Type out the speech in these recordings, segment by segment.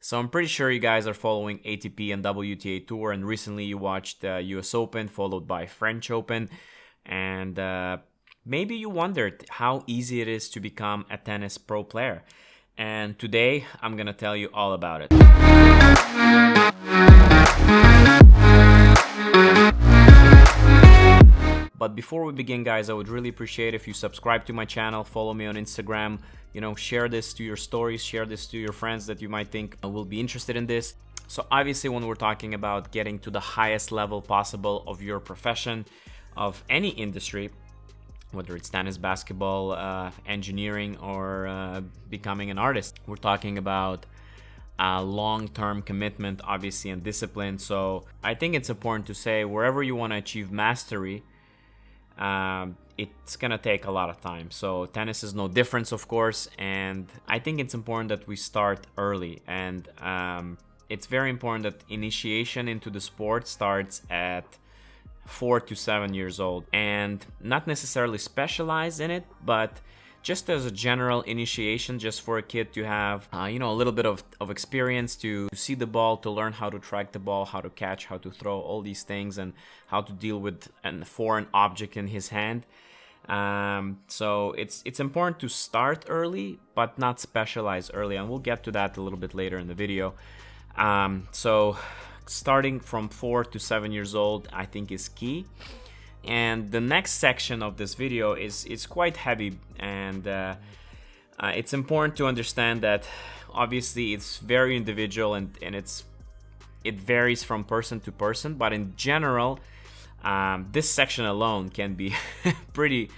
So I'm pretty sure you guys are following ATP and WTA Tour, and recently you watched US Open followed by French Open, and maybe you wondered how easy it is to become a tennis pro player. And today I'm gonna tell you all about it. But before we begin, guys, I would really appreciate if you subscribe to my channel, follow me on Instagram, share this to your stories, share this to your friends that you might think will be interested in this. So obviously when we're talking about getting to the highest level possible of your profession, of any industry, whether it's tennis, basketball, engineering, or becoming an artist, we're talking about long-term commitment, obviously, and discipline. So I think it's important to say wherever you want to achieve mastery, it's gonna take a lot of time. So tennis is no difference, of course, and I think it's important that we start early, and it's very important that initiation into the sport starts at 4 to 7 years old, and not necessarily specialize in it, but just as a general initiation, just for a kid to have a little bit of experience, to see the ball, to learn how to track the ball, how to catch, how to throw, all these things, and how to deal with a foreign object in his hand. So it's important to start early, but not specialize early, and we'll get to that a little bit later in the video. So starting from 4 to 7 years old, I think, is key. And the next section of this video is quite heavy, and it's important to understand that obviously it's very individual, and it varies from person to person, but in general, this section alone can be pretty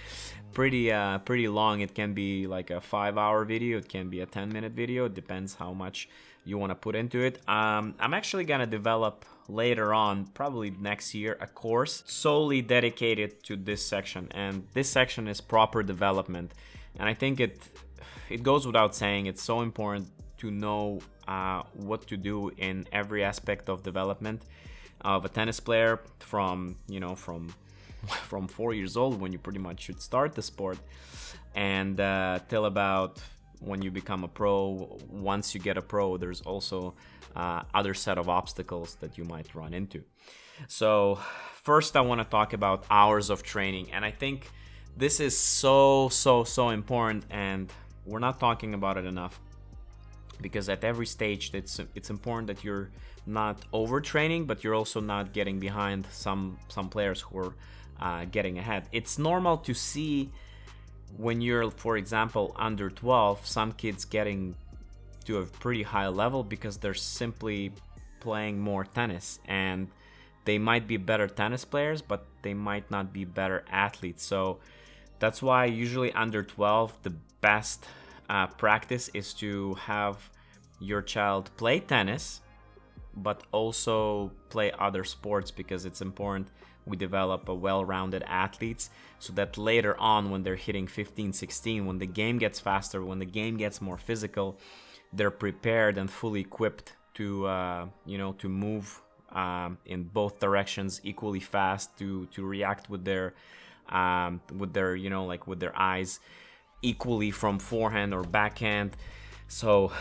long. It can be like a 5-hour video, it can be a 10-minute video. It depends how much you want to put into it. I'm actually gonna develop later on, probably next year, a course solely dedicated to this section, and this section is proper development. And I think it goes without saying, it's so important to know what to do in every aspect of development of a tennis player, from 4 years old, when you pretty much should start the sport, and till about when you become a pro. Once you get a pro, there's also other set of obstacles that you might run into. So first I want to talk about hours of training, and I think this is so important, and we're not talking about it enough, because at every stage it's important that you're not overtraining, but you're also not getting behind some players who are getting ahead. It's normal to see, when you're, for example, under 12, some kids getting to a pretty high level because they're simply playing more tennis, and they might be better tennis players, but they might not be better athletes. So that's why usually under 12, the best practice is to have your child play tennis, but also play other sports, because it's important we develop a well-rounded athletes, so that later on, when they're hitting 15, 16, when the game gets faster, when the game gets more physical, they're prepared and fully equipped to to move in both directions equally fast, to react with their with their eyes equally from forehand or backhand. So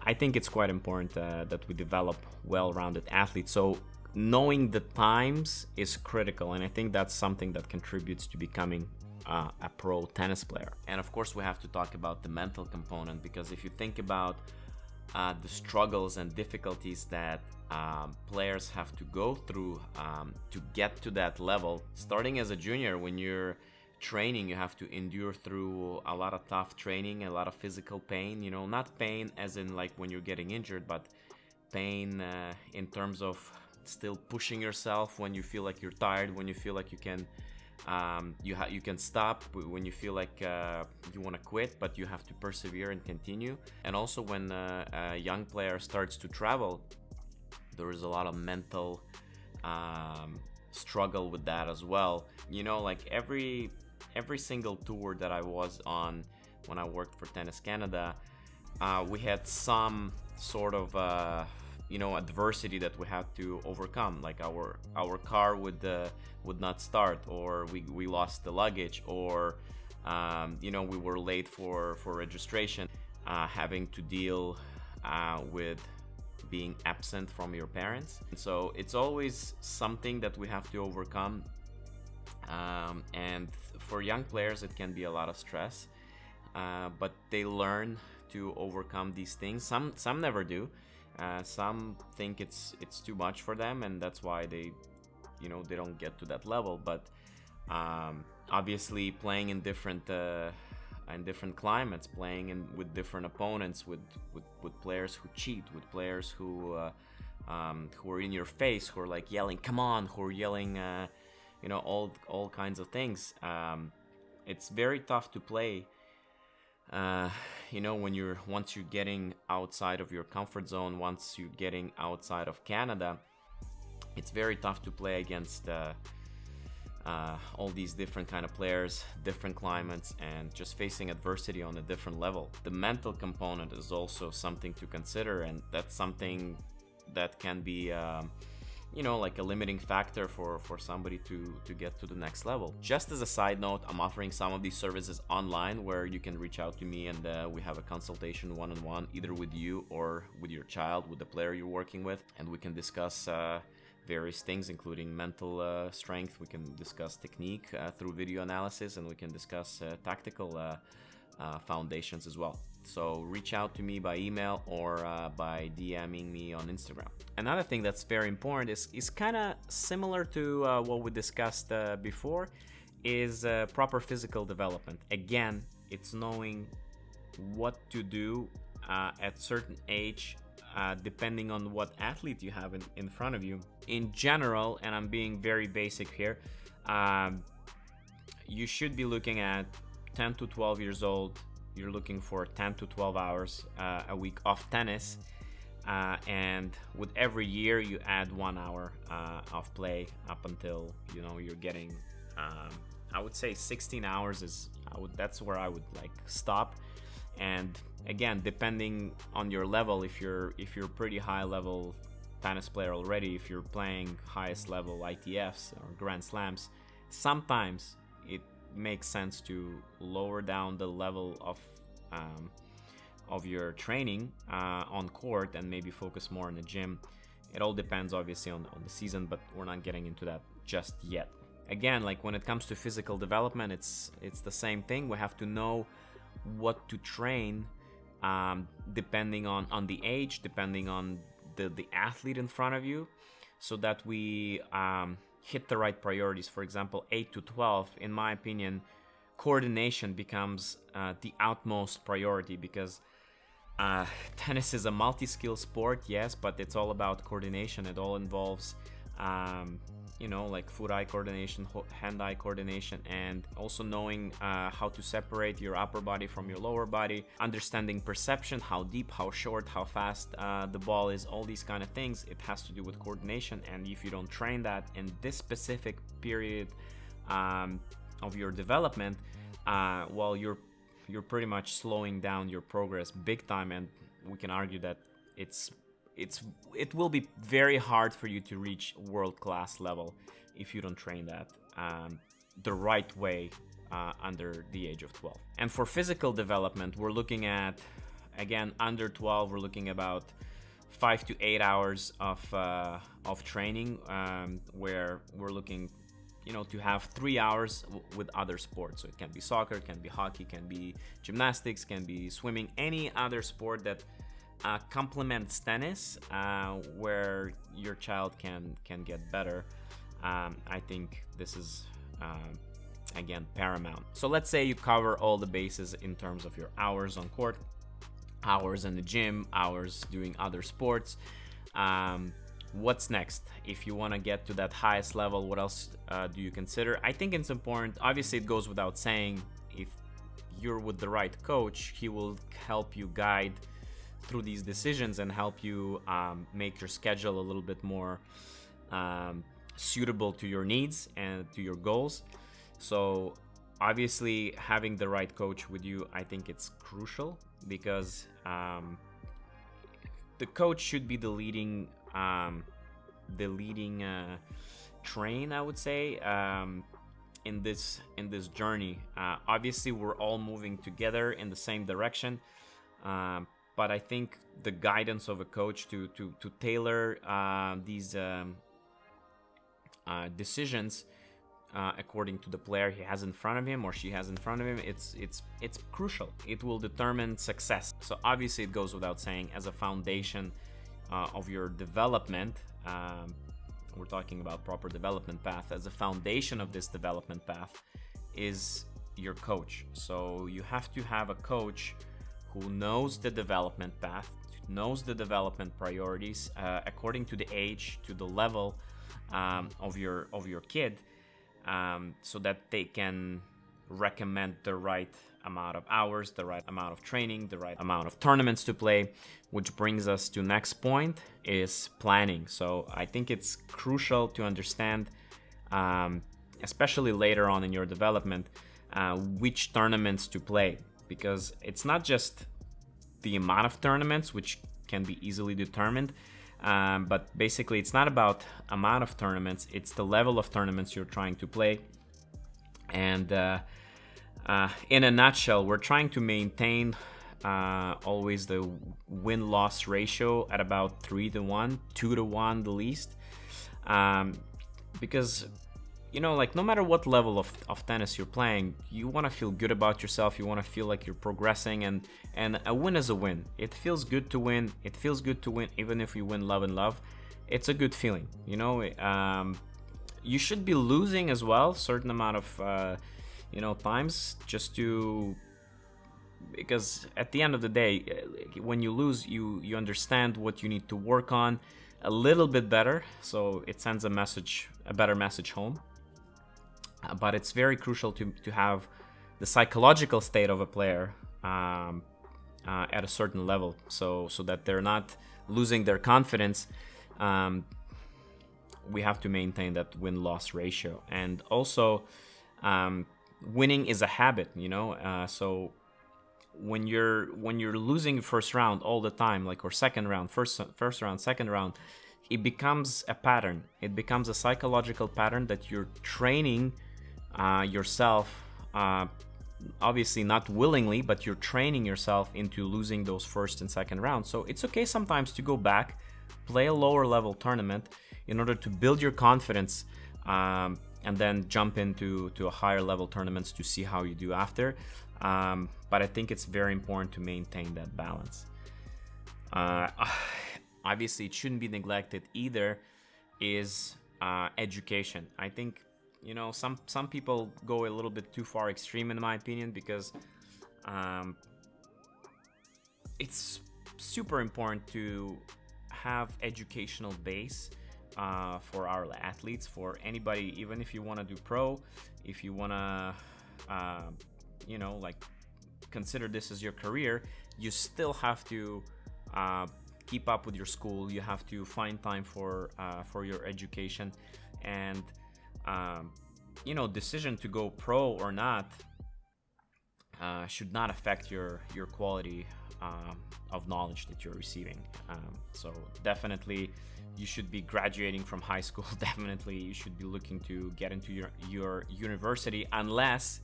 I think it's quite important that we develop well-rounded athletes. So knowing the times is critical, and I think that's something that contributes to becoming a pro tennis player. And of course we have to talk about the mental component, because if you think about the struggles and difficulties that players have to go through to get to that level, starting as a junior, when you're training, you have to endure through a lot of tough training, a lot of physical pain, not pain as in like when you're getting injured, but pain in terms of still pushing yourself when you feel like you're tired, when you feel like you can you can stop, when you feel like you want to quit, but you have to persevere and continue. And also when a young player starts to travel, there is a lot of mental struggle with that as well. Like every single tour that I was on when I worked for Tennis Canada, we had some sort of adversity that we had to overcome, like our car would not start, or we lost the luggage, or we were late for registration, having to deal with being absent from your parents. And so it's always something that we have to overcome. And for young players, it can be a lot of stress, but they learn to overcome these things. Some never do. Some think it's too much for them, and that's why they don't get to that level. But obviously, playing in different climates, playing with different opponents, with players who cheat, with players who are in your face, who are like yelling "come on," who are yelling all kinds of things. It's very tough to play once you're getting outside of your comfort zone, once you're getting outside of Canada. It's very tough to play against all these different kind of players, different climates, and just facing adversity on a different level. The mental component is also something to consider, and that's something that can be like a limiting factor for somebody to get to the next level. Just as a side note, I'm offering some of these services online where you can reach out to me, and we have a consultation one-on-one, either with you or with your child, with the player you're working with, and we can discuss various things, including mental strength. We can discuss technique through video analysis, and we can discuss tactical foundations as well. So reach out to me by email or by DMing me on Instagram. Another thing that's very important is kind of similar to what we discussed before, is proper physical development. Again, it's knowing what to do at certain age, depending on what athlete you have in front of you. In general, and I'm being very basic here, you should be looking at 10 to 12 years old. You're looking for 10 to 12 hours a week of tennis, and with every year you add 1 hour of play up until you're getting I would say 16 hours that's where I would like stop. And again, depending on your level, if you're pretty high level tennis player already, if you're playing highest level ITFs or Grand Slams, sometimes it makes sense to lower down the level of your training on court and maybe focus more in the gym. It all depends obviously on the season, but we're not getting into that just yet. Again, like when it comes to physical development, it's the same thing. We have to know what to train depending on the age, depending on the athlete in front of you, so that we hit the right priorities. For example, 8 to 12, in my opinion, coordination becomes the utmost priority, because tennis is a multi-skill sport, yes, but it's all about coordination. It all involves like foot-eye coordination, hand-eye coordination, and also knowing how to separate your upper body from your lower body, understanding perception, how deep, how short, how fast the ball is, all these kind of things. It has to do with coordination, and if you don't train that in this specific period of your development, well, you're pretty much slowing down your progress big time, and we can argue that it will be very hard for you to reach world-class level if you don't train that the right way under the age of 12. And for physical development, we're looking at, again, under 12, we're looking about 5 to 8 hours of training, where we're looking to have 3 hours with other sports. So it can be soccer, can be hockey, can be gymnastics, can be swimming, any other sport that complements tennis, where your child can get better. I think this is again paramount. So let's say you cover all the bases in terms of your hours on court, hours in the gym, hours doing other sports. What's next? If you want to get to that highest level, what else do you consider? I think it's important. Obviously, it goes without saying, if you're with the right coach, he will help you guide through these decisions and help you make your schedule a little bit more suitable to your needs and to your goals. So obviously, having the right coach with you, I think it's crucial, because the coach should be the leading train, I would say, in this journey. Obviously, we're all moving together in the same direction. but I think the guidance of a coach to tailor these decisions according to the player he has in front of him or she has in front of him, it's crucial. It will determine success. So obviously it goes without saying, as a foundation of your development, we're talking about proper development path, as a foundation of this development path is your coach. So you have to have a coach who knows the development path, knows the development priorities according to the age, to the level of your kid, so that they can recommend the right amount of hours, the right amount of training, the right amount of tournaments to play. Which brings us to next point, is planning. So I think it's crucial to understand, especially later on in your development, which tournaments to play, because it's not just the amount of tournaments, which can be easily determined, but basically it's not about amount of tournaments, it's the level of tournaments you're trying to play. And in a nutshell, we're trying to maintain always the win-loss ratio at about 3-1, 2-1 the least, because like no matter what level of tennis you're playing, you want to feel good about yourself, you want to feel like you're progressing, and a win is a win. It feels good to win, even if you win love and love. It's a good feeling, you should be losing as well, certain amount of times, just to, because at the end of the day, when you lose, you understand what you need to work on a little bit better, so it sends a better message home. But it's very crucial to have the psychological state of a player at a certain level, so that they're not losing their confidence. We have to maintain that win-loss ratio, and also winning is a habit, so when you're losing first round all the time, or second round, first round, second round, it becomes a pattern. It becomes a psychological pattern that you're training yourself, obviously not willingly, but you're training yourself into losing those first and second rounds. So it's okay sometimes to go back, play a lower level tournament in order to build your confidence, and then jump into a higher level tournaments to see how you do after. But I think it's very important to maintain that balance. Obviously, it shouldn't be neglected either, is education. I think some people go a little bit too far extreme, in my opinion, because it's super important to have educational base for our athletes, for anybody, even if you want to do pro, if you want to consider this as your career, you still have to keep up with your school. You have to find time for your education, and decision to go pro or not should not affect your quality of knowledge that you're receiving. So definitely you should be graduating from high school. Definitely you should be looking to get into your university, unless,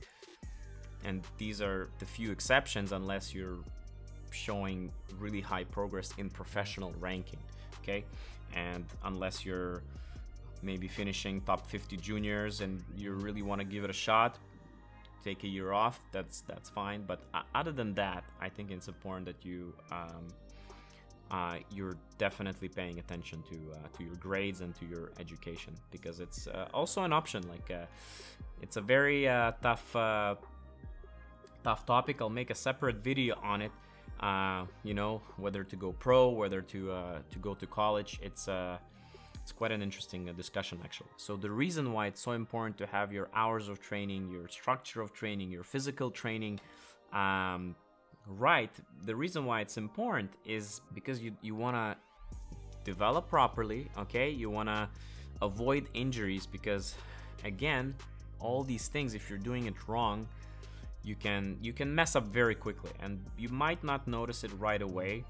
and these are the few exceptions, unless you're showing really high progress in professional ranking, okay? And unless you're maybe finishing top 50 juniors and you really want to give it a shot, take a year off, that's fine. But other than that, I think it's important that you're definitely paying attention to your grades and to your education, because it's also an option. It's a very tough topic. I'll make a separate video on it, whether to go pro, whether to go to college. It's quite an interesting discussion, actually. So the reason why it's so important to have your hours of training, your structure of training, your physical training right, the reason why it's important is because you want to develop properly, okay? You want to avoid injuries, because again, all these things, if you're doing it wrong, you can mess up very quickly, and you might not notice it right away,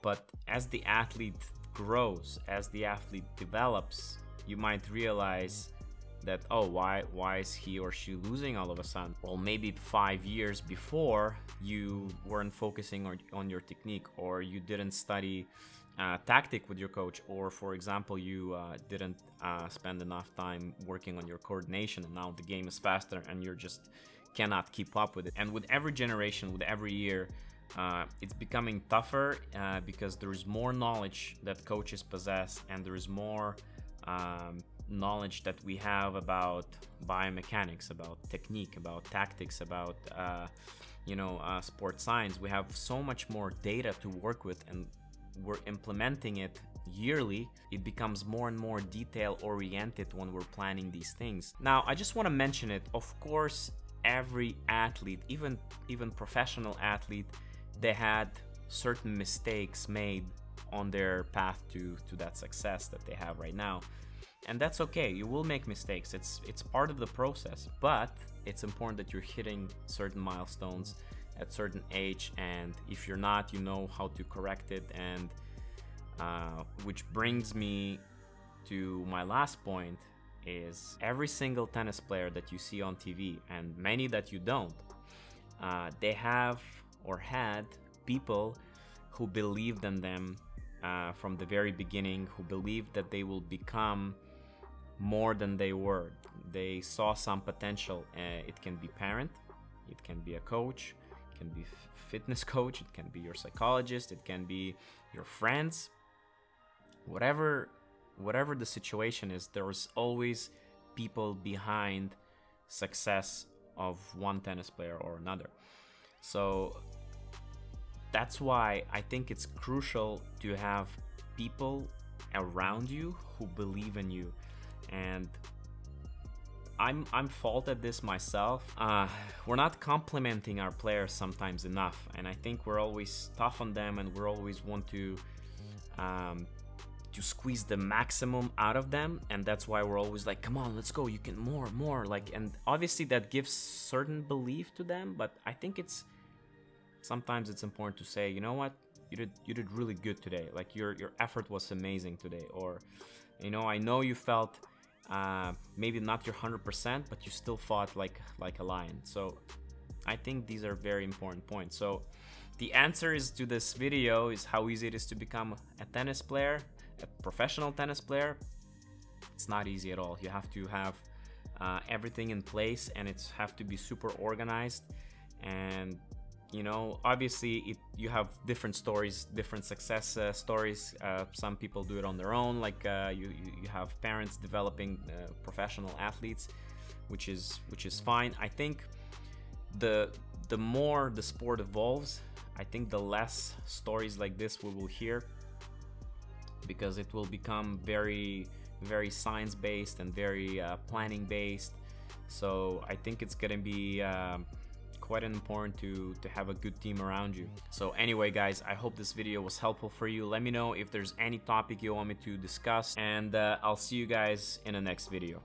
but as the athlete grows, as the athlete develops, you might realize, that, oh, why is he or she losing all of a sudden? Well, maybe 5 years before you weren't focusing on your technique, or you didn't study tactic with your coach, or for example you didn't spend enough time working on your coordination, and now the game is faster and you're just cannot keep up with it. And with every generation, with every year, it's becoming tougher because there is more knowledge that coaches possess, and there is more knowledge that we have about biomechanics, about technique, about tactics, about sports science. We have so much more data to work with, and we're implementing it yearly. It becomes more and more detail oriented when we're planning these things. Now, I just want to mention it. Of course, every athlete, even professional athlete, they had certain mistakes made on their path to that success that they have right now. And that's okay. You will make mistakes. It's part of the process, but it's important that you're hitting certain milestones at certain age, and if you're not, you know how to correct it. And which brings me to my last point, is every single tennis player that you see on TV, and many that you don't, they have or had people who believed in them from the very beginning, who believed that they will become more than they were. They saw some potential. It can be parent, it can be a coach, it can be fitness coach, it can be your psychologist, it can be your friends. Whatever the situation is, there's always people behind success of one tennis player or another. So that's why I think it's crucial to have people around you who believe in you. And I'm fault at this myself. We're not complimenting our players sometimes enough, and I think we're always tough on them, and we're always want to squeeze the maximum out of them. And that's why we're always like, come on, let's go, you can more, like. And obviously that gives certain belief to them, but I think sometimes it's important to say, you know what, you did really good today, like your effort was amazing today. Or, I know you felt maybe not your 100%, but you still fought like a lion. So I think these are very important points. So the answer is to this video is how easy it is to become a tennis player, a professional tennis player. It's not easy at all. You have to have everything in place, and it's have to be super organized. And obviously you have different stories, different success stories. Some people do it on their own, like you have parents developing professional athletes, which is fine. I think the more the sport evolves, I think the less stories like this we will hear, because it will become very, very science-based and very planning-based. So I think it's gonna be quite important to have a good team around you. So anyway, guys, I hope this video was helpful for you. Let me know if there's any topic you want me to discuss, and I'll see you guys in the next video.